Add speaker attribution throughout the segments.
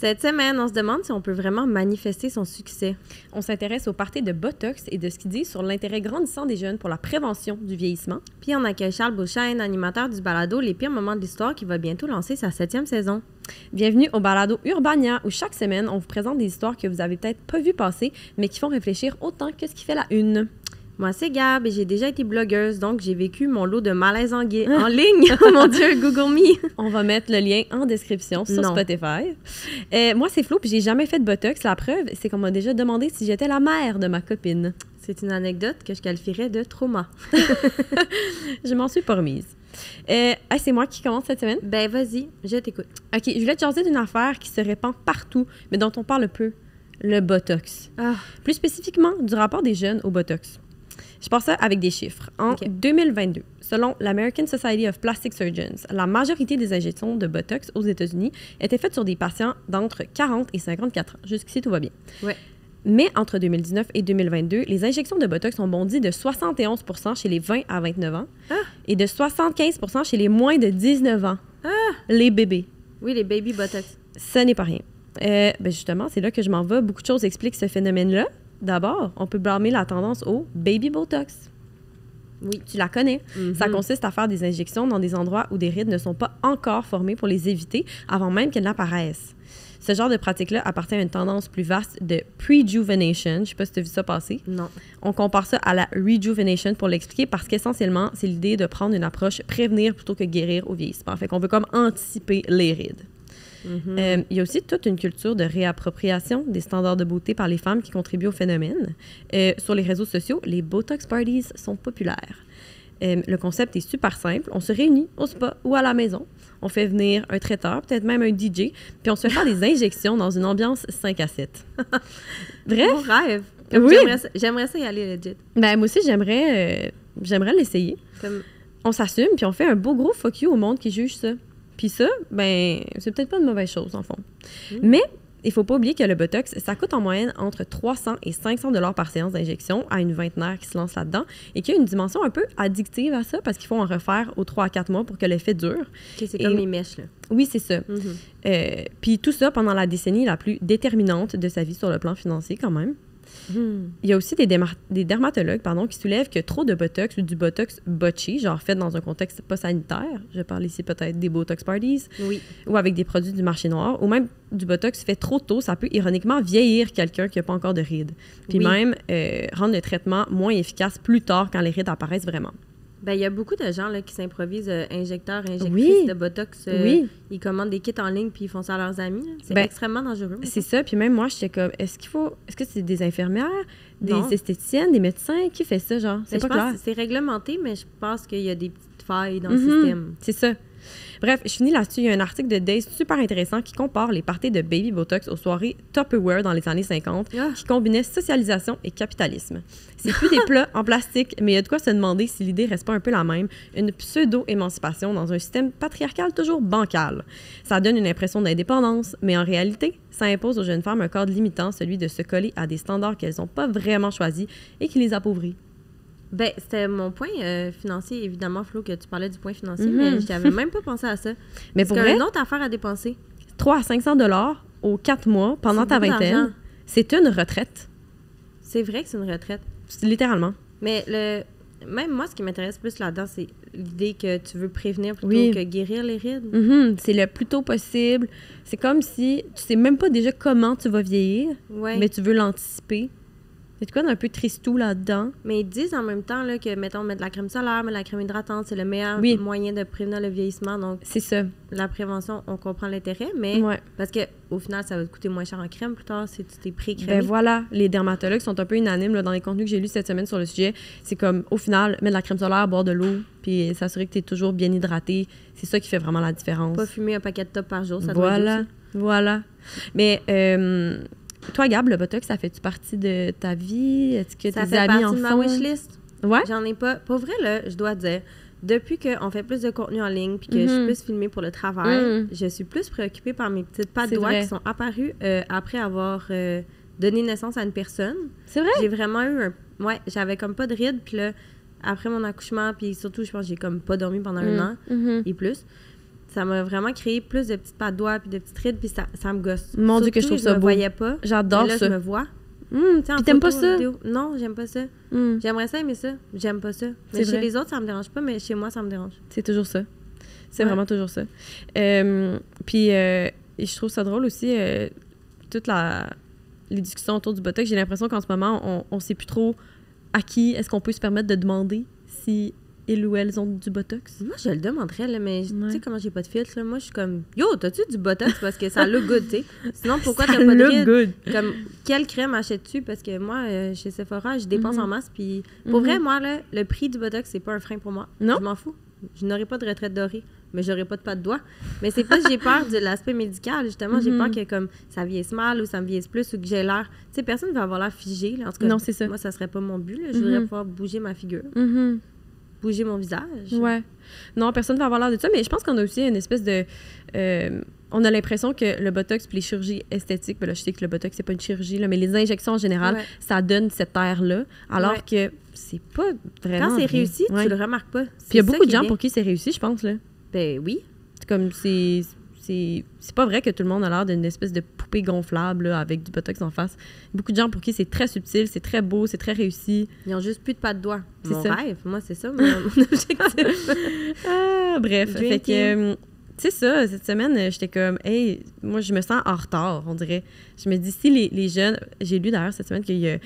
Speaker 1: Cette semaine, on se demande si on peut vraiment manifester son succès.
Speaker 2: On s'intéresse au party de Botox et de ce qu'il dit sur l'intérêt grandissant des jeunes pour la prévention du vieillissement.
Speaker 1: Puis on accueille Charles Beauchesne, animateur du balado Les pires moments de l'histoire, qui va bientôt lancer sa 7e saison.
Speaker 2: Bienvenue au balado Urbania, où chaque semaine, on vous présente des histoires que vous avez peut-être pas vues passer, mais qui font réfléchir autant que ce qui fait la une.
Speaker 1: Moi, c'est Gab et j'ai déjà été blogueuse, donc j'ai vécu mon lot de malaise en ligne. Oh mon Dieu, Google Me!
Speaker 2: On va mettre le lien en description sur Spotify. Moi, c'est Flo, puis j'ai jamais fait de Botox. La preuve, c'est qu'on m'a déjà demandé si j'étais la mère de ma copine.
Speaker 1: C'est une anecdote que je qualifierais de trauma.
Speaker 2: Je m'en suis pas remise. C'est moi qui commence cette semaine?
Speaker 1: Ben, vas-y, je t'écoute.
Speaker 2: OK, je voulais te jaser d'une affaire qui se répand partout, mais dont on parle peu, le Botox. Plus spécifiquement, du rapport des jeunes au Botox. Je pense ça avec des chiffres. En 2022, selon l'American Society of Plastic Surgeons, la majorité des injections de Botox aux États-Unis étaient faites sur des patients d'entre 40 et 54 ans. Jusqu'ici, tout va bien.
Speaker 1: Ouais.
Speaker 2: Mais entre 2019 et 2022, les injections de Botox ont bondi de 71 % chez les 20 à 29 ans et de 75 % chez les moins de 19 ans. Les bébés.
Speaker 1: Oui, les baby Botox.
Speaker 2: Ce n'est pas rien. Justement, c'est là que je m'en vais. Beaucoup de choses expliquent ce phénomène-là. D'abord, on peut blâmer la tendance au baby Botox.
Speaker 1: Oui.
Speaker 2: Tu la connais. Ça consiste à faire des injections dans des endroits où des rides ne sont pas encore formées pour les éviter avant même qu'elles n'apparaissent. Ce genre de pratique-là appartient à une tendance plus vaste de prejuvenation. Je ne sais pas si tu as vu ça passer.
Speaker 1: Non.
Speaker 2: On compare ça à la rejuvenation pour l'expliquer parce qu'essentiellement, c'est l'idée de prendre une approche prévenir plutôt que guérir au vieillissement. Fait qu'on veut comme anticiper les rides. Il y a aussi toute une culture de réappropriation des standards de beauté par les femmes qui contribuent au phénomène. Sur les réseaux sociaux, les Botox parties sont populaires. Le concept est super simple. On se réunit au spa ou à la maison. On fait venir un traiteur, peut-être même un DJ, puis on se fait faire des injections dans une ambiance 5 à 7. Bref.
Speaker 1: Mon rêve.
Speaker 2: Oui.
Speaker 1: J'aimerais ça y aller, legit.
Speaker 2: Ben, moi aussi, j'aimerais l'essayer. On s'assume, puis on fait un beau gros fuck you au monde qui juge ça. Puis ça, ben, c'est peut-être pas une mauvaise chose, en fond. Mais il faut pas oublier que le Botox, ça coûte en moyenne entre 300 et 500 $ par séance d'injection à une vingtenaire qui se lance là-dedans et qu'il y a une dimension un peu addictive à ça parce qu'il faut en refaire aux 3 à 4 mois pour que l'effet dure.
Speaker 1: C'est comme les mèches, là.
Speaker 2: Oui, c'est ça. Puis tout ça pendant la décennie la plus déterminante de sa vie sur le plan financier, quand même. Il y a aussi des dermatologues qui soulèvent que trop de Botox ou du Botox botché, genre fait dans un contexte pas sanitaire, je parle ici peut-être des Botox parties, ou avec des produits du marché noir, ou même du Botox fait trop tôt, ça peut ironiquement vieillir quelqu'un qui n'a pas encore de rides. Puis même rendre le traitement moins efficace plus tard quand les rides apparaissent vraiment.
Speaker 1: Ben, il y a beaucoup de gens là, qui s'improvisent injecteurs, injectrices de Botox. Ils commandent des kits en ligne puis ils font ça à leurs amis. C'est extrêmement dangereux.
Speaker 2: C'est ça. Puis même moi, j'étais comme, est-ce que c'est des infirmières, des esthéticiennes, des médecins? Qui fait ça, genre? C'est pas clair.
Speaker 1: C'est réglementé, mais je pense qu'il y a des petites failles dans le système.
Speaker 2: C'est ça. Bref, je finis là-dessus. Il y a un article de Days super intéressant qui compare les parties de Baby Botox aux soirées Tupperware dans les années 50 qui combinaient socialisation et capitalisme. C'est plus des plats en plastique, mais il y a de quoi se demander si l'idée reste pas un peu la même. Une pseudo-émancipation dans un système patriarcal toujours bancal. Ça donne une impression d'indépendance, mais en réalité, ça impose aux jeunes femmes un cadre limitant, celui de se coller à des standards qu'elles n'ont pas vraiment choisis et qui les appauvrit.
Speaker 1: Ben, c'était mon point financier, évidemment, Flo, que tu parlais du point financier, mais je n'avais même pas pensé à ça.
Speaker 2: Mais pour vrai,
Speaker 1: une autre affaire à dépenser.
Speaker 2: 300 à 500 $ aux 4 mois pendant ta vingtaine, c'est une retraite.
Speaker 1: C'est vrai que c'est une retraite.
Speaker 2: Littéralement.
Speaker 1: Mais même moi, ce qui m'intéresse plus là-dedans, c'est l'idée que tu veux prévenir plutôt que guérir les rides.
Speaker 2: C'est le plus tôt possible. C'est comme si tu sais même pas déjà comment tu vas vieillir, mais tu veux l'anticiper. C'est quoi d'un peu tristou là-dedans?
Speaker 1: Mais ils disent en même temps là, que, mettons, mettre de la crème solaire, mettre de la crème hydratante, c'est le meilleur moyen de prévenir le vieillissement. Donc,
Speaker 2: c'est ça.
Speaker 1: La prévention, on comprend l'intérêt, mais parce qu'au final, ça va te coûter moins cher en crème plus tard si tu t'es pré-crémé.
Speaker 2: Ben voilà, les dermatologues sont un peu unanimes là, dans les contenus que j'ai lus cette semaine sur le sujet. C'est comme, au final, mettre de la crème solaire, boire de l'eau, puis s'assurer que tu es toujours bien hydraté. C'est ça qui fait vraiment la différence.
Speaker 1: Pas fumer un paquet de top par jour, ça doit être aussi.
Speaker 2: Voilà. Mais... toi, Gab, le Botox, ça fait-tu partie de ta vie? Est-ce que tes amis en font?
Speaker 1: Ça fait partie de ma wishlist.
Speaker 2: Ouais?
Speaker 1: J'en ai pas. Pour vrai, là, je dois dire, depuis qu'on fait plus de contenu en ligne puis que je suis plus filmée pour le travail, je suis plus préoccupée par mes petites pattes doigts qui sont apparues après avoir donné naissance à une personne.
Speaker 2: C'est vrai?
Speaker 1: J'ai vraiment eu j'avais comme pas de rides. Puis là, après mon accouchement, puis surtout, je pense que j'ai comme pas dormi pendant un an et plus. ça m'a vraiment créé plus de petites pattes doigts puis de petites rides, puis ça me gosse.
Speaker 2: Mon Dieu, que je trouve ça beau.
Speaker 1: Je me voyais pas.
Speaker 2: J'adore
Speaker 1: ça.
Speaker 2: Là,
Speaker 1: je me vois.
Speaker 2: Puis t'aimes pas ça?
Speaker 1: Non, j'aime pas ça. J'aimerais ça aimer ça. J'aime pas ça. Mais chez les autres, ça me dérange pas, mais chez moi, ça me dérange.
Speaker 2: C'est toujours ça. C'est vraiment toujours ça. Puis je trouve ça drôle aussi, toute les discussions autour du Botox. J'ai l'impression qu'en ce moment, on sait plus trop à qui est-ce qu'on peut se permettre de demander si ils ou elles ont du Botox.
Speaker 1: Moi, je le demanderais, là, mais tu sais comment j'ai pas de filtre, là, moi, je suis comme « Yo, t'as-tu du Botox? » Parce que ça look good, tu sais. Sinon, pourquoi t'as pas de rides? Comme, quelle crème achètes-tu? Parce que moi, chez Sephora, je dépense en masse, puis pour vrai, moi, là, le prix du Botox, c'est pas un frein pour moi.
Speaker 2: Non?
Speaker 1: Je m'en fous. Je n'aurai pas de retraite dorée, mais j'aurai pas de pattes de doigts. Mais c'est plus j'ai peur de l'aspect médical, justement. J'ai peur que comme ça vieillisse mal ou ça me vieillisse plus ou que j'ai l'air... Tu sais, personne ne va avoir l'air figé, là. En tout cas,
Speaker 2: non, c'est ça.
Speaker 1: Moi, ça serait pas mon but, là. Je voudrais pouvoir bouger ma figure. Bouger mon visage.
Speaker 2: Ouais. Non, personne ne va avoir l'air de ça, mais je pense qu'on a aussi une espèce de... on a l'impression que le Botox puis les chirurgies esthétiques, ben là, je sais que le Botox, c'est pas une chirurgie, là, mais les injections en général, ça donne cet air-là, alors que c'est pas vraiment...
Speaker 1: Quand c'est réussi, tu le remarques pas.
Speaker 2: Puis il y a beaucoup de gens pour qui c'est réussi, je pense, là.
Speaker 1: Ben oui.
Speaker 2: C'est comme, c'est pas vrai que tout le monde a l'air d'une espèce de poupée gonflable là, avec du Botox en face. Beaucoup de gens pour qui c'est très subtil, c'est très beau, c'est très réussi.
Speaker 1: Ils ont juste plus de pattes de doigts. Mon rêve, moi, c'est ça mon objectif.
Speaker 2: Bref, fait que... Tu sais ça, cette semaine, j'étais comme, hey, moi, je me sens en retard, on dirait. Je me dis, si les jeunes... J'ai lu d'ailleurs cette semaine qu'il y a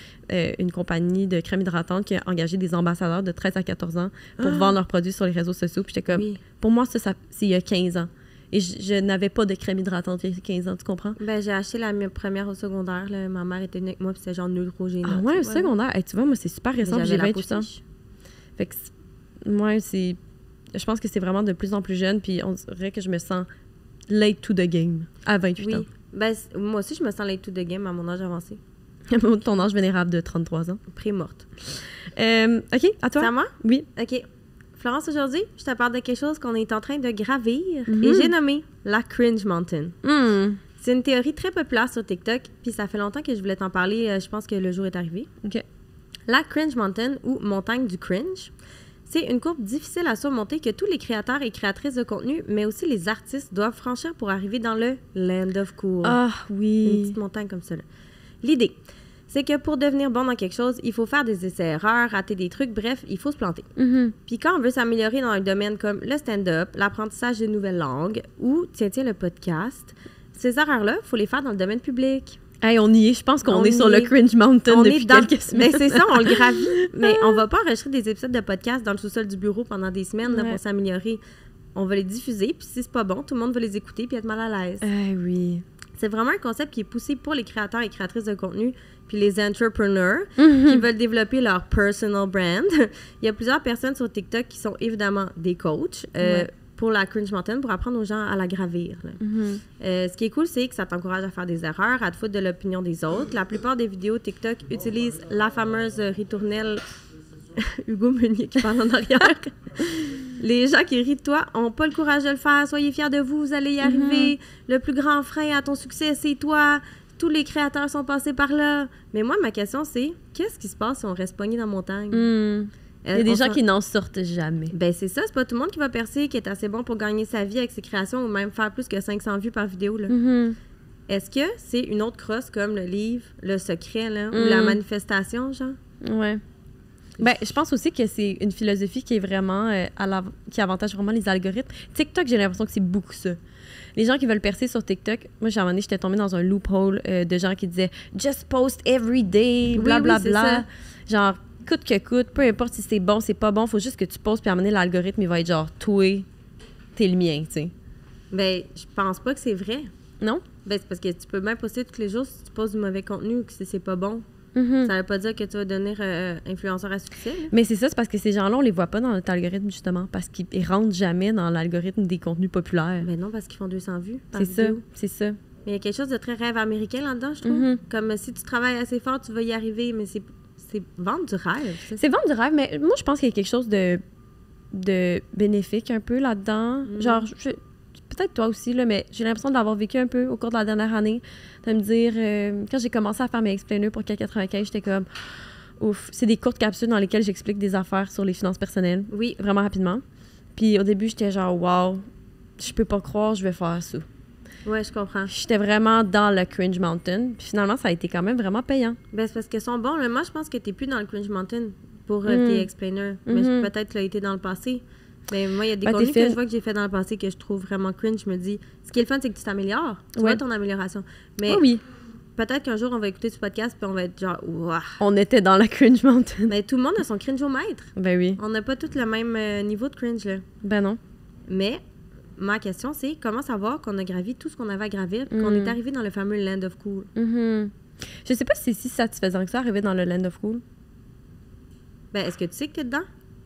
Speaker 2: une compagnie de crème hydratante qui a engagé des ambassadeurs de 13 à 14 ans pour vendre leurs produits sur les réseaux sociaux. Puis j'étais comme, pour moi, ça c'est il y a 15 ans. Et je n'avais pas de crème hydratante il y a 15 ans, tu comprends? Ben, j'ai acheté la première au secondaire. Là. Ma mère était venue avec moi, puis c'était genre Neutrogena. Ah ouais, au secondaire? Hey, tu vois, moi, c'est super récent, j'ai 28 ans. Fait que, moi, c'est... Je pense que c'est vraiment de plus en plus jeune, puis on dirait que je me sens late to the game à 28 ans. Ben, moi aussi, je me sens late to the game à mon âge avancé. Ton âge vénérable de 33 ans. Pré-morte. OK, à toi? C'est à moi? Oui. OK. Florence, aujourd'hui, je te parle de quelque chose qu'on est en train de gravir et j'ai nommé la Cringe Mountain. C'est une théorie très populaire sur TikTok, puis ça fait longtemps que je voulais t'en parler. Je pense que le jour est arrivé. OK. La Cringe Mountain, ou montagne du cringe, c'est une courbe difficile à surmonter que tous les créateurs et créatrices de contenu, mais aussi les artistes, doivent franchir pour arriver dans le Land of Cool. Ah oui! Une petite montagne comme ça. Là. L'idée, c'est que pour devenir bon dans quelque chose, il faut faire des essais-erreurs, rater des trucs, bref, il faut se planter. Puis quand on veut s'améliorer dans un domaine comme le stand-up, l'apprentissage de nouvelles langues ou, tiens, le podcast, ces erreurs-là, il faut les faire dans le domaine public. Hey, on y est. Je pense qu'on est sur le Cringe Mountain depuis quelques semaines. Mais c'est ça, on le gravit. Mais on va pas enregistrer des épisodes de podcast dans le sous-sol du bureau pendant des semaines là, pour s'améliorer. On va les diffuser, puis si c'est pas bon, tout le monde va les écouter puis être mal à l'aise. Oui. C'est vraiment un concept qui est poussé pour les créateurs et créatrices de contenu puis les entrepreneurs qui veulent développer leur personal brand. Il y a plusieurs personnes sur TikTok qui sont évidemment des coachs. Pour la Cringe Mountain, pour apprendre aux gens à la gravir. Ce qui est cool, c'est que ça t'encourage à faire des erreurs, à te foutre de l'opinion des autres. La plupart des vidéos TikTok utilisent la fameuse ritournelle Hugo Meunier qui parle en arrière. Les gens qui rient de toi n'ont pas le courage de le faire. Soyez fiers de vous, vous allez y arriver. Le plus grand frein à ton succès, c'est toi. Tous les créateurs sont passés par là. Mais moi, ma question, c'est qu'est-ce qui se passe si on reste pogné dans la montagne? Il y a des gens qui n'en sortent jamais. Ben c'est ça, c'est pas tout le monde qui va percer, qui est assez bon pour gagner sa vie avec ses créations ou même faire plus que 500 vues par vidéo. Là. Est-ce que c'est une autre crosse comme le livre, le secret là, ou la manifestation, genre? Ouais. Ben, je pense aussi que c'est une philosophie qui est vraiment qui avantage vraiment les algorithmes. TikTok, j'ai l'impression que c'est beaucoup ça. Les gens qui veulent percer sur TikTok, moi, à un moment donné, j'étais tombée dans un loophole de gens qui disaient « Just post every day, blablabla. » Genre, coûte que coûte, peu importe si c'est bon, c'est pas bon, faut juste que tu postes puis à un moment donné, l'algorithme, il va être genre, toi, t'es le mien, tu sais. Ben, je pense pas que c'est vrai. Non? Ben, c'est parce que tu peux même poster tous les jours si tu postes du mauvais contenu ou que c'est pas bon. Ça veut pas dire que tu vas devenir influenceur à succès. Là. Mais c'est ça, c'est parce que ces gens-là, on les voit pas dans notre algorithme, justement, parce qu'ils rentrent jamais dans l'algorithme des contenus populaires. Ben non, parce qu'ils font 200 vues par vidéo. C'est ça. Mais il y a quelque chose de très rêve américain là-dedans, je trouve. Comme si tu travailles assez fort, tu vas y arriver, mais c'est vendre du rêve. C'est vendre du rêve, mais moi, je pense qu'il y a quelque chose de bénéfique un peu là-dedans. Genre, peut-être toi aussi, là, mais j'ai l'impression de l'avoir vécu un peu au cours de la dernière année, de me dire, quand j'ai commencé à faire mes explainers pour K95, j'étais comme, ouf, c'est des courtes capsules dans lesquelles j'explique des affaires sur les finances personnelles. Oui. Vraiment rapidement. Puis au début, j'étais genre, wow, je peux pas croire je vais faire ça.
Speaker 1: Ouais, je comprends.
Speaker 2: J'étais vraiment dans le Cringe Mountain. Puis finalement, ça a été quand même vraiment payant.
Speaker 1: Ben, c'est parce qu'ils sont bons. Là. Moi, je pense que t'es plus dans le Cringe Mountain pour tes explainers. Mais peut-être que tu l'as été dans le passé. Mais moi, il y a des contenus que je vois que j'ai fait dans le passé que je trouve vraiment cringe. Je me dis, ce qui est le fun, c'est que tu t'améliores. Tu vois ton amélioration. Mais
Speaker 2: oui.
Speaker 1: Peut-être qu'un jour, on va écouter ce podcast puis on va être genre, ouah.
Speaker 2: On était dans la Cringe Mountain.
Speaker 1: Mais tout le monde a son cringe-o-mètre.
Speaker 2: Ben oui.
Speaker 1: On n'a pas tous le même niveau de cringe, là.
Speaker 2: Ben non.
Speaker 1: Mais ma question, c'est comment savoir qu'on a gravi tout ce qu'on avait à gravir puis qu'on est arrivé dans le fameux Land of Cool?
Speaker 2: Je sais pas si c'est si satisfaisant que ça, arriver dans le Land of Cool.
Speaker 1: Ben, est-ce que tu sais que t'es dedans?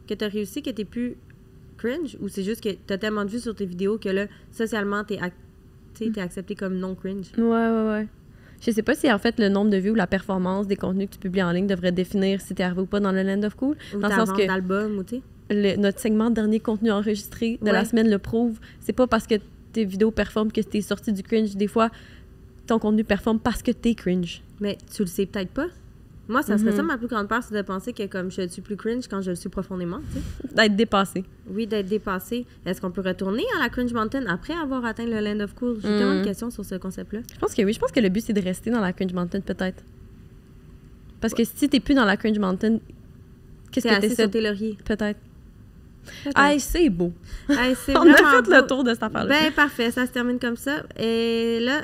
Speaker 1: Que t'as réussi, que t'es plus cringe? Ou c'est juste que t'as tellement de vues sur tes vidéos que là, socialement, t'es accepté comme non cringe?
Speaker 2: Ouais. Je sais pas si en fait le nombre de vues ou la performance des contenus que tu publies en ligne devrait définir si t'es arrivé ou pas dans le Land of Cool.
Speaker 1: Ou
Speaker 2: dans
Speaker 1: ta vente d'album, ou tu sais.
Speaker 2: Notre segment dernier contenu enregistré de la semaine le prouve. C'est pas parce que tes vidéos performent que t'es sorti du cringe. Des fois, ton contenu performe parce que t'es cringe.
Speaker 1: Mais tu le sais peut-être pas. Moi, ça serait ça ma plus grande peur, c'est de penser que comme je suis plus cringe quand je le suis profondément, tu sais.
Speaker 2: D'être dépassé.
Speaker 1: Oui, d'être dépassé. Est-ce qu'on peut retourner à la Cringe Mountain après avoir atteint le Land of Cool? J'ai tellement de questions sur ce concept-là.
Speaker 2: Je pense que oui. Je pense que le but, c'est de rester dans la Cringe Mountain, peut-être. Parce que si t'es plus dans la Cringe Mountain, qu'est-ce que t'essaies?
Speaker 1: Sur tes lauriers.
Speaker 2: Peut-être. Hey, c'est beau.
Speaker 1: Hey, c'est
Speaker 2: on a fait le tour de cette affaire-là.
Speaker 1: Ben, parfait. Ça se termine comme ça. Et là,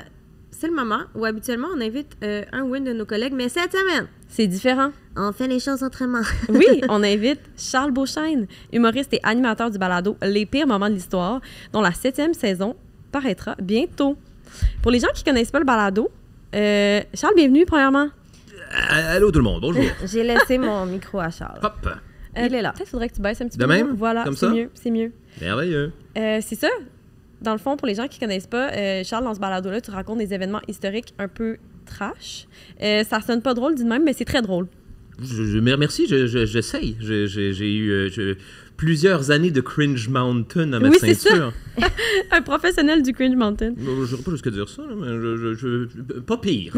Speaker 1: c'est le moment où habituellement, on invite un ou une de nos collègues, mais cette semaine,
Speaker 2: c'est différent.
Speaker 1: On fait les choses autrement.
Speaker 2: Oui, on invite Charles Beauchesne, humoriste et animateur du balado Les pires moments de l'histoire, dont la 7e saison paraîtra bientôt. Pour les gens qui ne connaissent pas le balado, Charles, bienvenue, premièrement.
Speaker 3: Allô tout le monde, bonjour.
Speaker 1: J'ai laissé mon micro à Charles.
Speaker 3: Hop.
Speaker 1: Il est là.
Speaker 2: Peut-être faudrait que tu baisses un petit peu.
Speaker 3: De même?
Speaker 2: Voilà,
Speaker 3: comme
Speaker 2: c'est
Speaker 3: ça?
Speaker 2: mieux, c'est mieux.
Speaker 3: Merveilleux.
Speaker 2: C'est ça. Dans le fond, pour les gens qui ne connaissent pas, Charles, dans ce balado-là, tu racontes des événements historiques un peu trash. Ça sonne pas drôle du même, mais c'est très drôle.
Speaker 3: Merci, j'essaye. J'ai eu plusieurs années de Cringe Mountain à ma
Speaker 2: oui,
Speaker 3: ceinture.
Speaker 2: C'est ça. Un professionnel du Cringe Mountain.
Speaker 3: Je n'irai pas jusqu'à dire ça, là, mais pas pire.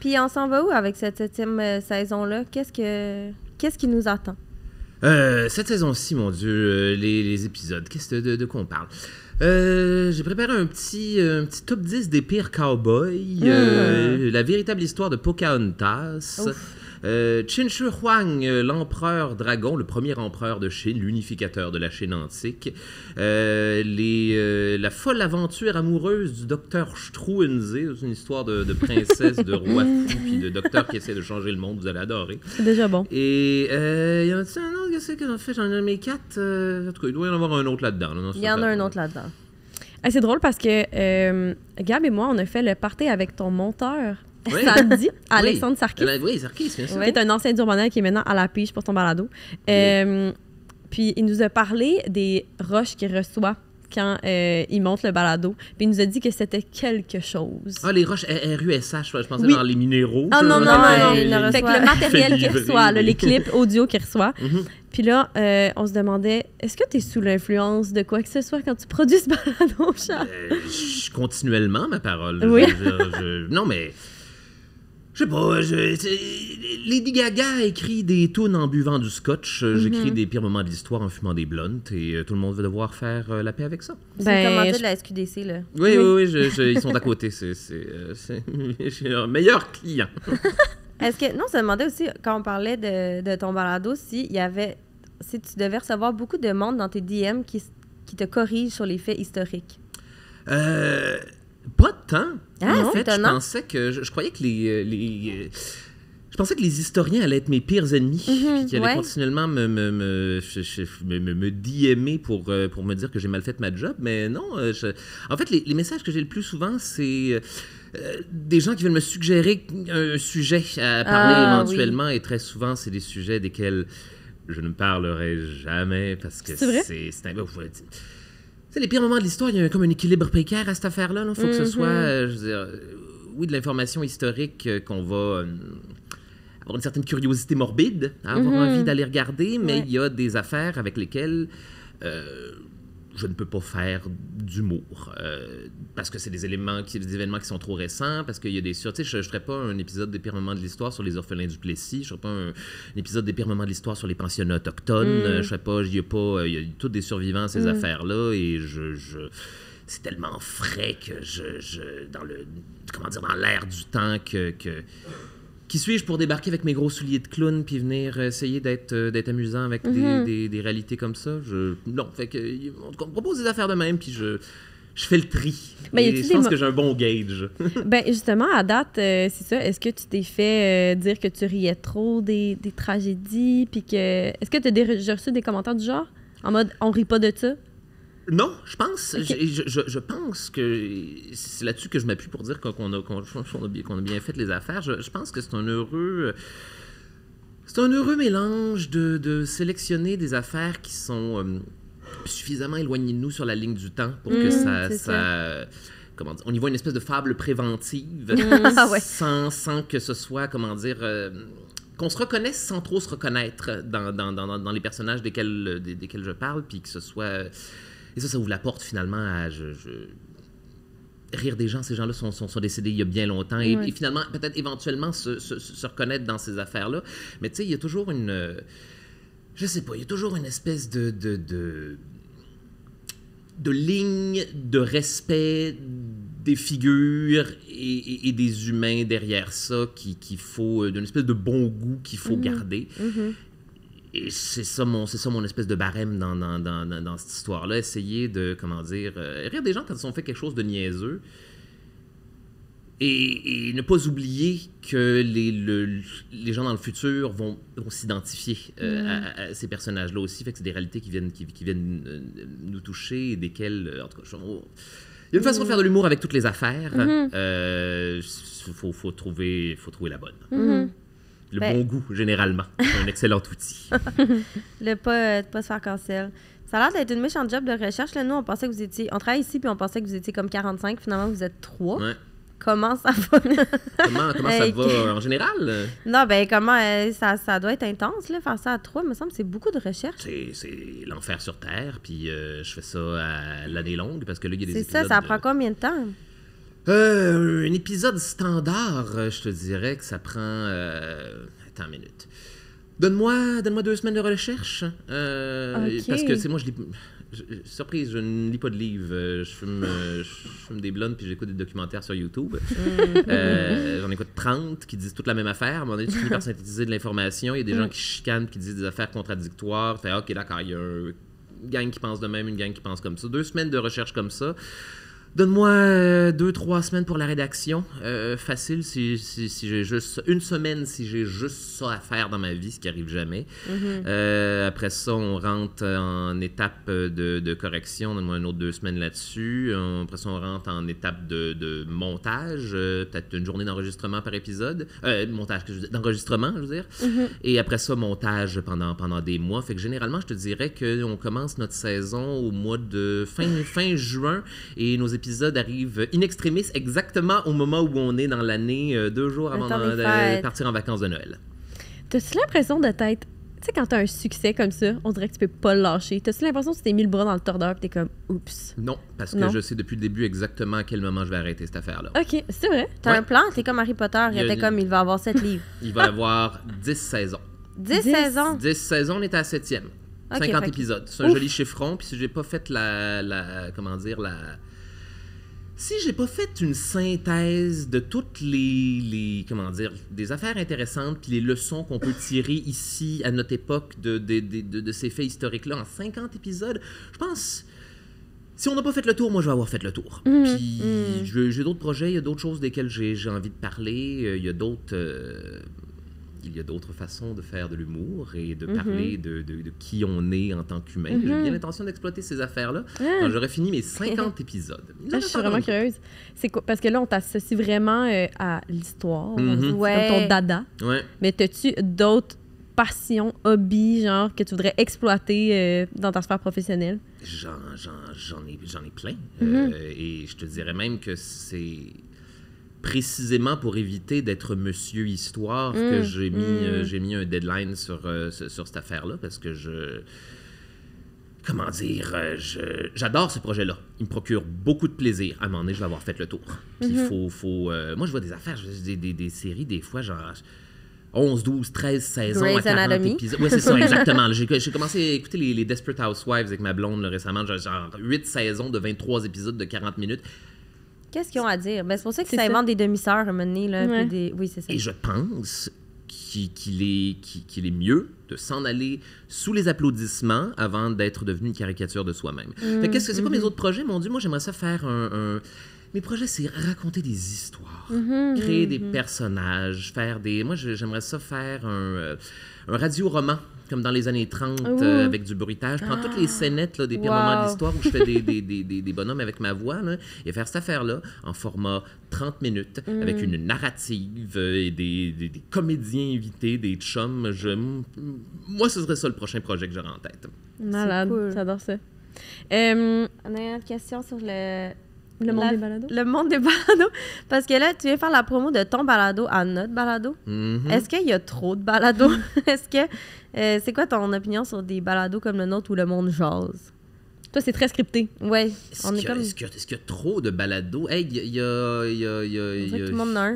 Speaker 1: Puis on s'en va où avec cette 7e saison-là? Qu'est-ce qui nous attend?
Speaker 3: Cette saison-ci, mon Dieu, les épisodes, de quoi on parle? J'ai préparé un petit top 10 des pires cowboys, la véritable histoire de Pocahontas, Qin Shi Huang, l'empereur dragon, le premier empereur de Chine, l'unificateur de la Chine antique, la folle aventure amoureuse du docteur Struensee, c'est une histoire de princesse, de roi fou, puis de docteur qui essaie de changer le monde, vous allez adorer.
Speaker 2: C'est déjà bon.
Speaker 3: Et il y en a un autre, qu'est-ce que j'en fais? J'en ai mes 4. En tout cas, il doit y en avoir un autre là-dedans. Là,
Speaker 1: il y en a un autre là-dedans.
Speaker 2: C'est drôle parce que Gab et moi, on a fait le party avec ton monteur. Samedi, Alexandre Sarkis.
Speaker 3: Oui, Sarkis, bien sûr.
Speaker 2: Qui est un ancien d'Urbana qui est maintenant à la pige pour ton balado. Puis il nous a parlé des roches qu'il reçoit quand il monte le balado. Puis il nous a dit que c'était quelque chose.
Speaker 3: Ah, les roches RUSH, je pensais
Speaker 2: oui.
Speaker 3: dans les minéraux.
Speaker 2: Ah non,
Speaker 1: Fait
Speaker 2: que le matériel qu'il reçoit, là, les clips audio qu'il reçoit. Puis là, on se demandait, est-ce que tu es sous l'influence de quoi que ce soit quand tu produis ce balado, Charles?
Speaker 3: Continuellement, ma parole.
Speaker 2: Oui.
Speaker 3: Non, mais... Je sais pas, Lady Gaga écrit des tunes en buvant du scotch, j'écris des pires moments de l'histoire en fumant des blunts, et tout le monde va devoir faire la paix avec ça.
Speaker 1: C'est le commentaire de la SQDC, là.
Speaker 3: Oui, ils sont à côté, c'est un meilleur client.
Speaker 1: Est-ce que, non, ça demandait aussi, quand on parlait de ton balado, si tu devais recevoir beaucoup de monde dans tes DM qui te corrigent sur les faits historiques.
Speaker 3: Pas tant.
Speaker 1: En fait,
Speaker 3: je pensais que je croyais que je pensais que les historiens allaient être mes pires ennemis, puis qu'ils allaient continuellement me DMer pour me dire que j'ai mal fait ma job, mais non. En fait, les messages que j'ai le plus souvent, c'est des gens qui veulent me suggérer un sujet à parler éventuellement, et très souvent, c'est des sujets desquels je ne parlerai jamais parce que c'est un... C'est les pires moments de l'histoire, il y a comme un équilibre précaire à cette affaire-là. Il faut que ce soit, je veux dire, oui, de l'information historique qu'on va avoir une certaine curiosité morbide, avoir envie d'aller regarder, mais il y a des affaires avec lesquelles je ne peux pas faire d'humour. Parce que c'est des événements qui sont trop récents, parce qu'il y a des... Tu sais, je ne ferais pas un épisode des pires moments de l'histoire sur les orphelins du Plessis, je ne ferais pas un épisode des pires moments de l'histoire sur les pensionnats autochtones, je ferais pas... Il y a tous des survivants à ces affaires-là, et c'est tellement frais que dans l'air du temps Qui suis-je pour débarquer avec mes gros souliers de clown puis venir essayer d'être amusant avec des réalités comme ça? Non, fait que on me propose des affaires de même puis je fais le tri. Et je pense que j'ai un bon gauge.
Speaker 2: Ben justement, à date, c'est ça. Est-ce que tu t'es fait dire que tu riais trop des tragédies puis que... Est-ce que tu as déjà reçu des commentaires du genre? En mode, on rit pas de ça?
Speaker 3: Non, je pense. Okay. Je pense que c'est là-dessus que je m'appuie pour dire qu'on a bien fait les affaires. Je pense que c'est un heureux mélange de sélectionner des affaires qui sont suffisamment éloignées de nous sur la ligne du temps pour que ça comment dire, on y voit une espèce de fable préventive sans que ce soit, comment dire... qu'on se reconnaisse sans trop se reconnaître dans les personnages desquels je parle, puis que ce soit... Et ça ouvre la porte finalement à rire des gens. Ces gens-là sont décédés il y a bien longtemps et finalement, peut-être éventuellement se reconnaître dans ces affaires-là. Mais tu sais, il y a toujours je sais pas, il y a toujours une espèce de ligne de respect des figures et des humains derrière ça qu'il faut, d'une espèce de bon goût qu'il faut garder. Et c'est ça mon espèce de barème dans cette histoire-là. Essayer de, comment dire, rire des gens quand ils ont fait quelque chose de niaiseux. Et ne pas oublier que les gens dans le futur vont s'identifier à ces personnages-là aussi. Fait que c'est des réalités qui viennent nous toucher et desquelles, en tout cas, il y a une façon de faire de l'humour avec toutes les affaires. Faut trouver la bonne. Le bon goût, généralement. C'est un excellent outil.
Speaker 1: Le pas se faire cancel. Ça a l'air d'être une méchante job de recherche. Là. Nous, on pensait que vous étiez... On travaille ici, puis on pensait que vous étiez comme 45. Finalement, vous êtes 3. Ouais. Comment ça va?
Speaker 3: Comment ça va en général?
Speaker 1: Non, ben comment... ça doit être intense, là, faire ça à 3. Il me semble que c'est beaucoup de recherche.
Speaker 3: C'est l'enfer sur Terre. Puis je fais ça à l'année longue, parce que là, il y a des épisodes...
Speaker 1: C'est ça prend combien de temps?
Speaker 3: Un épisode standard, je te dirais que ça prend... Attends une minute. Donne-moi 2 semaines de recherche. Parce que c'est moi, surprise, je ne lis pas de livres. Je fume des blondes puis j'écoute des documentaires sur YouTube. J'en écoute 30 qui disent toute la même affaire. À un moment donné, tu finis par synthétiser de l'information. Il y a des gens qui chicanent qui disent des affaires contradictoires. Fait OK, d'accord, il y a une gang qui pense de même, une gang qui pense comme ça. 2 semaines de recherche comme ça. Donne-moi 2-3 semaines pour la rédaction. Facile si j'ai juste... 1 semaine si j'ai juste ça à faire dans ma vie, ce qui arrive jamais. Après ça, on rentre en étape de correction. Donne-moi un autre 2 semaines là-dessus. Après ça, on rentre en étape de montage. Peut-être une journée d'enregistrement par épisode. D'enregistrement, je veux dire. Et après ça, montage pendant des mois. Fait que généralement, je te dirais qu'on commence notre saison au mois de fin juin et nos épisodes arrivent in extremis exactement au moment où on est dans l'année, 2 jours avant de partir en vacances de Noël.
Speaker 2: T'as-tu l'impression de t'être... Tu sais, quand t'as un succès comme ça, on dirait que tu peux pas le lâcher. T'as-tu l'impression que tu t'es mis le bras dans le tordeur et t'es comme « oups ».
Speaker 3: Non, parce que je sais depuis le début exactement à quel moment je vais arrêter cette affaire-là.
Speaker 2: OK, c'est vrai.
Speaker 1: T'as un plan? T'es comme Harry Potter. Il va avoir 7 livres.
Speaker 3: Il va avoir 10 saisons.
Speaker 1: 10 saisons?
Speaker 3: 10 saisons, on est à la 7e. 50 épisodes. C'est un joli chiffron. Puis si j'ai pas fait si j'ai pas fait une synthèse de toutes les des affaires intéressantes puis les leçons qu'on peut tirer ici à notre époque de ces faits historiques-là en 50 épisodes, je pense... Si on n'a pas fait le tour, moi, je vais avoir fait le tour. Puis j'ai d'autres projets, il y a d'autres choses desquelles j'ai envie de parler, il y a d'autres façons de faire de l'humour et de parler de qui on est en tant qu'humain. J'ai bien l'intention d'exploiter ces affaires-là quand j'aurai fini mes 50 épisodes.
Speaker 2: Je suis vraiment curieuse. C'est quoi? Parce que là, on t'associe vraiment à l'histoire. C'est comme ton dada. Ouais. Mais as-tu d'autres passions, hobbies, genre, que tu voudrais exploiter dans ta sphère professionnelle?
Speaker 3: J'en ai plein. Et je te dirais même que c'est... précisément pour éviter d'être Monsieur Histoire que j'ai mis un deadline sur cette affaire-là, parce que comment dire, j'adore ce projet-là. Il me procure beaucoup de plaisir. À un moment donné, je vais avoir fait le tour. Puis il faut moi, je vois des affaires, des séries, des fois, genre 11, 12, 13 saisons
Speaker 1: Grey's
Speaker 3: à 40
Speaker 1: Anatomy.
Speaker 3: épisodes. Oui, c'est ça, exactement. J'ai commencé à écouter les Desperate Housewives avec ma blonde là, récemment, genre 8 saisons de 23 épisodes de 40 minutes.
Speaker 1: Qu'est-ce qu'ils ont à dire? Ben, c'est pour ça qu'ils s'inventent des demi-sœurs à un moment donné. Là, puis oui, c'est ça.
Speaker 3: Et je pense qu'il est mieux de s'en aller sous les applaudissements avant d'être devenu une caricature de soi-même. C'est quoi mes autres projets? Mon Dieu, moi, j'aimerais ça faire mes projets, c'est raconter des histoires, créer des personnages, Moi, j'aimerais ça faire un radio-roman, comme dans les années 30, avec du bruitage. Prendre toutes les scénettes là, des pires moments de l'histoire où je fais des bonhommes avec ma voix, là, et faire cette affaire-là en format 30 minutes, avec une narrative et des comédiens invités, des chums. Moi, ce serait ça le prochain projet que j'aurais en tête.
Speaker 2: Malade, cool. J'adore ça.
Speaker 1: On a une question sur le
Speaker 2: monde des balados?
Speaker 1: Le monde des balados. Parce que là, tu viens faire la promo de ton balado à notre balado. Est-ce qu'il y a trop de balados? Est-ce que... c'est quoi ton opinion sur des balados comme le nôtre où le monde jase?
Speaker 2: Toi, c'est très scripté.
Speaker 1: Ouais.
Speaker 3: Est-ce qu'il y a trop de balados? Hey, il y a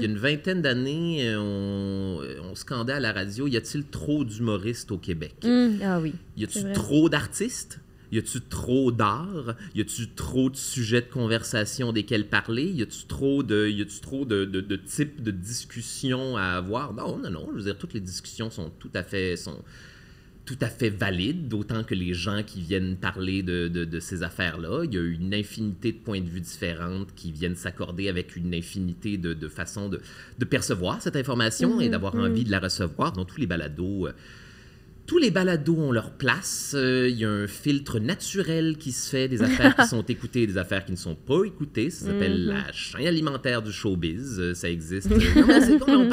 Speaker 3: une vingtaine d'années, on scandait à la radio, y a-t-il trop d'humoristes au Québec?
Speaker 1: Ah oui.
Speaker 3: Y a-t-il trop d'artistes? Y a-tu trop d'art? Y a-tu trop de sujets de conversation desquels parler? Y a-tu trop de types de discussions à avoir? Non. Je veux dire, toutes les discussions sont tout à fait valides, d'autant que les gens qui viennent parler de ces affaires-là, il y a une infinité de points de vue différentes qui viennent s'accorder avec une infinité de façons de percevoir cette information et d'avoir envie de la recevoir. Donc, tous les balados ont leur place. Il y a un filtre naturel qui se fait des affaires qui sont écoutées et des affaires qui ne sont pas écoutées. Ça s'appelle la chaîne alimentaire du showbiz. Ça existe. On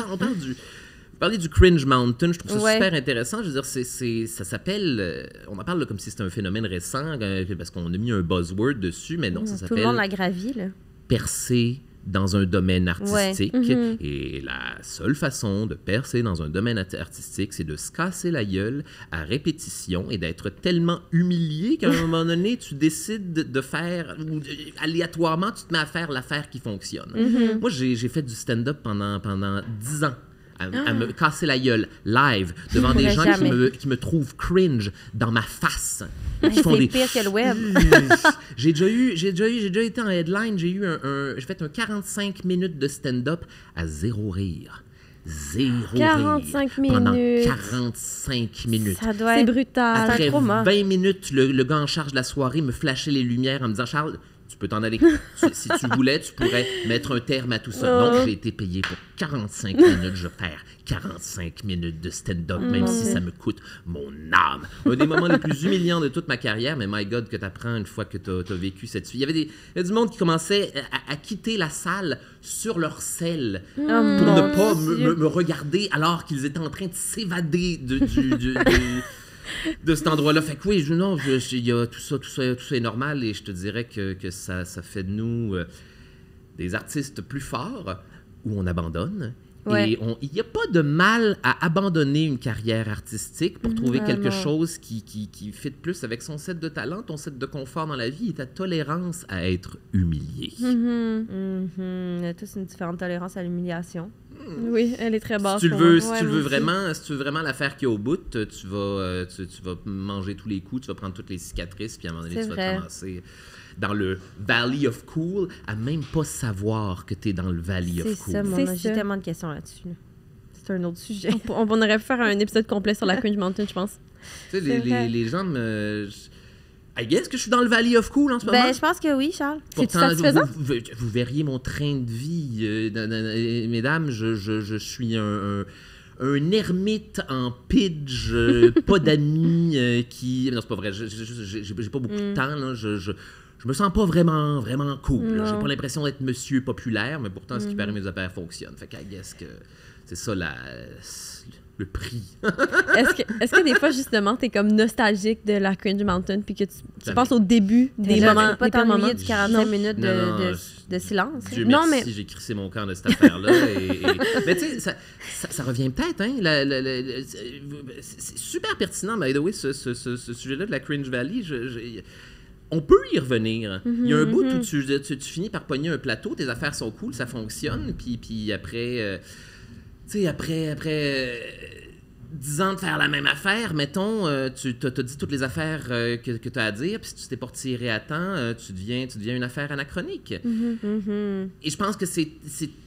Speaker 3: parle du Cringe Mountain. Je trouve ça super intéressant. Je veux dire, ça s'appelle... on en parle là, comme si c'était un phénomène récent parce qu'on a mis un buzzword dessus, mais non, ça s'appelle...
Speaker 1: Tout le monde l'a gravi, là.
Speaker 3: Percer dans un domaine artistique. Et la seule façon de percer dans un domaine artistique, c'est de se casser la gueule à répétition et d'être tellement humilié qu'à un moment donné, tu décides de faire, ou aléatoirement, tu te mets à faire l'affaire qui fonctionne. Moi, j'ai fait du stand-up pendant 10 ans. À me casser la gueule live devant des gens qui me trouvent cringe dans ma face.
Speaker 1: C'est pire que le web.
Speaker 3: J'ai déjà été en headline. J'ai fait un 45 minutes de stand-up à zéro rire.
Speaker 2: 45
Speaker 3: rire. Pendant 45 minutes.
Speaker 2: Ça doit être brutal.
Speaker 3: Après 20 minutes, le gars en charge de la soirée me flashait les lumières en me disant « Charles, tu peux t'en aller. Si tu voulais, tu pourrais mettre un terme à tout ça. » Donc, j'ai été payé pour 45 minutes. Je perds 45 minutes de stand-up, même si ça me coûte mon âme. Un des moments les plus humiliants de toute ma carrière, mais my God, que tu apprends une fois que tu as vécu cette vie. Il y a du monde qui commençait à quitter la salle sur leur selle pour ne pas me regarder alors qu'ils étaient en train de s'évader de cet endroit-là. Fait que oui, il y a tout ça est normal et je te dirais que ça fait de nous des artistes plus forts où on abandonne. Ouais. Et il n'y a pas de mal à abandonner une carrière artistique pour trouver quelque chose qui fit plus avec son set de talent, ton set de confort dans la vie et ta tolérance à être humilié.
Speaker 1: On a tous une différente tolérance à l'humiliation.
Speaker 2: Oui, elle est très basse.
Speaker 3: Si tu veux vraiment la faire qui est au bout, tu vas manger tous les coups, tu vas prendre toutes les cicatrices, puis à un moment donné, tu vas commencer dans le Valley of Cool à même pas savoir que tu es dans le Valley of Cool.
Speaker 1: J'ai tellement de questions là-dessus. C'est un autre sujet.
Speaker 2: On aurait pu faire un épisode complet sur la Cringe Mountain, je pense.
Speaker 3: Tu sais, les gens me... I guess que je suis dans le Valley of Cool en ce moment.
Speaker 1: Ben, je pense que oui, Charles.
Speaker 2: C'est satisfaisant?
Speaker 3: Vous verriez mon train de vie. Mesdames, je suis un ermite en pidge, pas d'amis qui... Non, c'est pas vrai. J'ai pas beaucoup de temps. Là. Je me sens pas vraiment cool. J'ai pas l'impression d'être monsieur populaire, mais pourtant, ce qui paraît, mes affaires fonctionnent. Fait que I guess que c'est ça le prix.
Speaker 2: Est-ce que des fois, justement, t'es comme nostalgique de la Cringe Mountain puis que tu penses au début des moments...
Speaker 1: Pas t'ennuyer du 45 minutes de silence.
Speaker 3: Dieu merci, j'ai crissé mon camp de cette affaire-là. Mais tu sais, ça revient peut-être, hein? C'est super pertinent, by the way, ce sujet-là de la Cringe Valley. On peut y revenir. Il y a un bout où tu finis par pogner un plateau, tes affaires sont cool, ça fonctionne, puis après... tu sais, après 10 ans de faire la même affaire, mettons, tu t'as dit toutes les affaires que tu as à dire, puis si tu t'es pas retiré à temps, tu deviens une affaire anachronique. Et je pense que c'est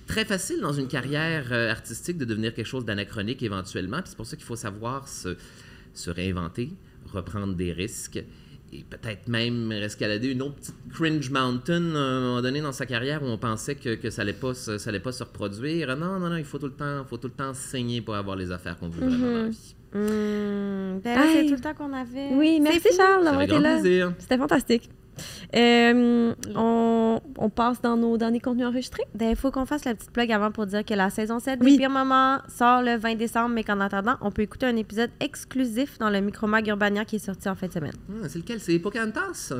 Speaker 3: très facile dans une carrière artistique de devenir quelque chose d'anachronique éventuellement, puis c'est pour ça qu'il faut savoir se réinventer, reprendre des risques, et peut-être même escalader une autre petite cringe mountain à un moment donné dans sa carrière où on pensait que ça allait pas se reproduire. Non, il faut tout le temps saigner pour avoir les affaires qu'on veut vraiment dans la vie.
Speaker 1: C'est tout le temps qu'on avait.
Speaker 2: Oui, merci Charles d'avoir été là.
Speaker 3: Plaisir.
Speaker 2: C'était fantastique. On passe dans nos derniers contenus enregistrés.
Speaker 1: Il faut qu'on fasse la petite plug avant pour dire que la saison 7 des Pires Moments sort le 20 décembre, mais qu'en attendant, on peut écouter un épisode exclusif dans le Micromag Urbania qui est sorti en fin de semaine.
Speaker 3: C'est lequel? C'est Pocahontas?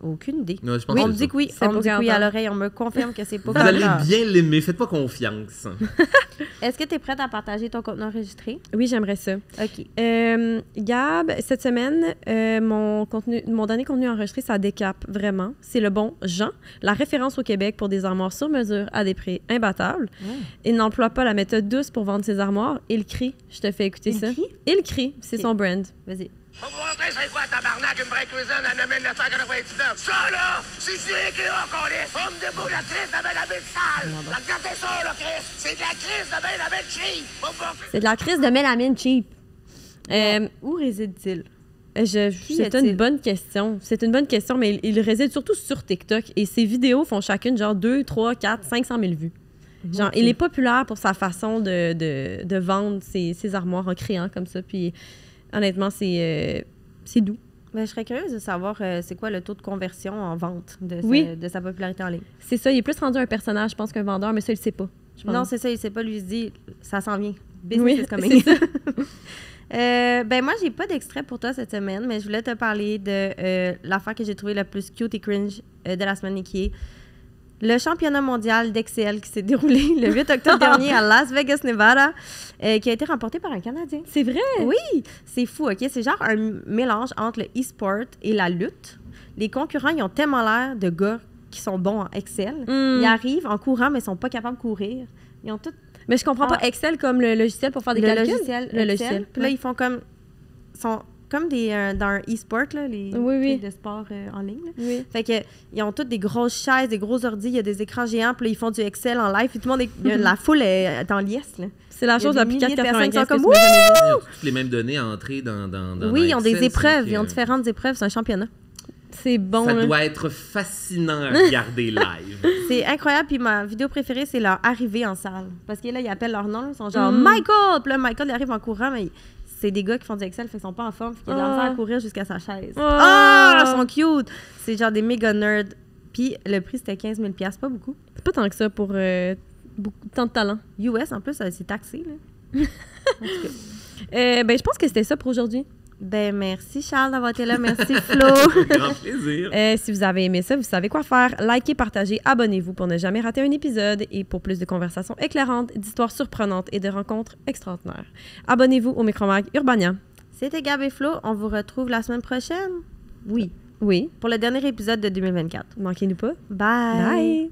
Speaker 1: Aucune idée.
Speaker 3: Non, je pense
Speaker 1: on me dit que oui. On me dit que oui à l'oreille. On me confirme que c'est Pocahontas.
Speaker 3: Vous allez bien l'aimer. Faites pas confiance.
Speaker 1: Est-ce que tu es prête à partager ton contenu enregistré?
Speaker 2: Oui, j'aimerais ça.
Speaker 1: OK.
Speaker 2: Gab, cette semaine, mon dernier contenu enregistré, ça décape vraiment. C'est le bon Jean, la référence au Québec pour des armoires sur mesure à des prix imbattables. Il n'emploie pas la méthode douce pour vendre ses armoires. Il crie. Je te fais écouter ça. Il crie. C'est son brand.
Speaker 1: Vas-y.
Speaker 4: Faut vous montrer c'est quoi, tabarnak, une vraie cuisine en 1999. Ça, là, c'est du Ikea qu'on est. On me debout la crise de ben la belle sale. Regardez ça, là, Chris. C'est de la crise de ben la belle cheap.
Speaker 2: C'est de la crise de mélamine cheap.
Speaker 1: Où réside-t-il?
Speaker 2: C'est une bonne question. C'est une bonne question, mais il réside surtout sur TikTok. Et ses vidéos font chacune genre 2, 3, 4, 500 000 vues. Genre, il est populaire pour sa façon de vendre ses armoires en criant comme ça. Puis honnêtement, c'est doux.
Speaker 1: Je serais curieuse de savoir c'est quoi le taux de conversion en vente de sa popularité en ligne.
Speaker 2: C'est ça, il est plus rendu un personnage, je pense, qu'un vendeur, mais ça, il ne sait pas.
Speaker 1: Non, c'est ça, il ne sait pas. Lui, il se dit, ça s'en vient. Business is coming. C'est ça. Moi, j'ai pas d'extrait pour toi cette semaine, mais je voulais te parler de l'affaire que j'ai trouvée la plus cute et cringe de la semaine, qui est le championnat mondial d'Excel qui s'est déroulé le 8 octobre dernier à Las Vegas, Nevada, qui a été remporté par un Canadien.
Speaker 2: C'est vrai?
Speaker 1: Oui! C'est fou, OK? C'est genre un mélange entre le e-sport et la lutte. Les concurrents, ils ont tellement l'air de gars qui sont bons en Excel. Ils arrivent en courant, mais ils sont pas capables de courir. Ils ont tout...
Speaker 2: Mais je comprends pas Excel comme le logiciel pour faire des calculs?
Speaker 1: Le logiciel. Puis là, ils font comme... sont comme dans un e-sport, là, les trucs de sport en ligne. Fait que ils ont toutes des grosses chaises, des gros ordi, il y a des écrans géants, puis là, ils font du Excel en live, et tout le monde la foule est en liesse, là.
Speaker 2: C'est la chose la plus 4,95
Speaker 1: comme
Speaker 3: ils ont toutes les mêmes données à entrer dans
Speaker 1: oui, ils ont des épreuves, ils ont différentes épreuves, c'est un championnat.
Speaker 2: C'est bon.
Speaker 3: Ça doit être fascinant à regarder live.
Speaker 1: C'est incroyable. Puis ma vidéo préférée, c'est leur arrivée en salle. Parce que là, ils appellent leur nom. Ils sont genre Michael! Puis là, Michael, il arrive en courant, mais c'est des gars qui font du Excel, fait qu'ils sont pas en forme. Fait qu'il a de la misère à courir jusqu'à sa chaise. Ils sont cute! C'est genre des méga nerds. Puis le prix, c'était 15 000 $. Pas beaucoup.
Speaker 2: C'est pas tant que ça pour tant de talent.
Speaker 1: US, en plus, c'est taxé, là. En tout cas.
Speaker 2: Je pense que c'était ça pour aujourd'hui.
Speaker 1: Merci Charles d'avoir été là. Merci Flo.
Speaker 3: Grand plaisir.
Speaker 2: Si vous avez aimé ça, vous savez quoi faire. Likez, partagez, abonnez-vous pour ne jamais rater un épisode et pour plus de conversations éclairantes, d'histoires surprenantes et de rencontres extraordinaires. Abonnez-vous au Micromag Urbania.
Speaker 1: C'était Gab et Flo. On vous retrouve la semaine prochaine.
Speaker 2: Oui.
Speaker 1: Pour le dernier épisode de 2024.
Speaker 2: Manquez-nous pas.
Speaker 1: Bye.
Speaker 2: Bye.